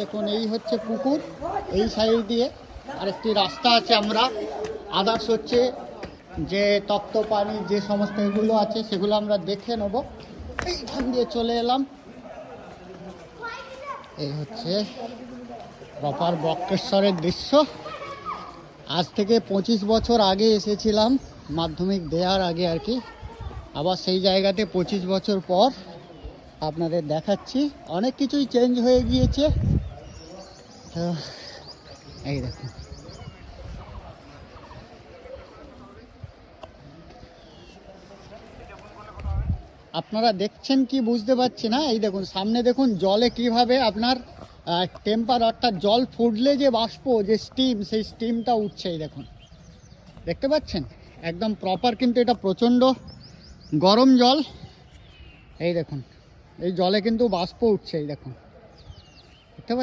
দেখুন এই হচ্ছে পুকুর, এই সাইড দিয়ে আরেকটি রাস্তা আছে। আমরা আদার্স হচ্ছে যে তপ্ত পানি যে সমস্ত এগুলো আছে সেগুলো আমরা দেখে নেব। এইখান দিয়ে চলে এলাম। এই হচ্ছে প্রপার বক্রেশ্বরের দৃশ্য। আজ থেকে 25 বছর আগে এসেছিলাম, মাধ্যমিক দেওয়ার আগে আর কি। আবার সেই জায়গাতে 25 বছর পর আপনাদের দেখাচ্ছি। অনেক কিছুই চেঞ্জ হয়ে গিয়েছে। তো এই দেখুন, আপনারা দেখছেন কি বুঝতে পারছি না। এই দেখুন সামনে দেখুন জলে কিভাবে আপনার টেম্পারেচার, জল ফুটলে যে বাষ্প, যে স্টিম, সেই স্টিমটা উঠছে। এই দেখুন, দেখতে পাচ্ছেন একদম প্রপার। কিন্তু এটা প্রচণ্ড গরম জল। এই দেখুন এই জলে কিন্তু বাষ্প উঠছে। এই দেখুন, দেখতে পাচ্ছেন।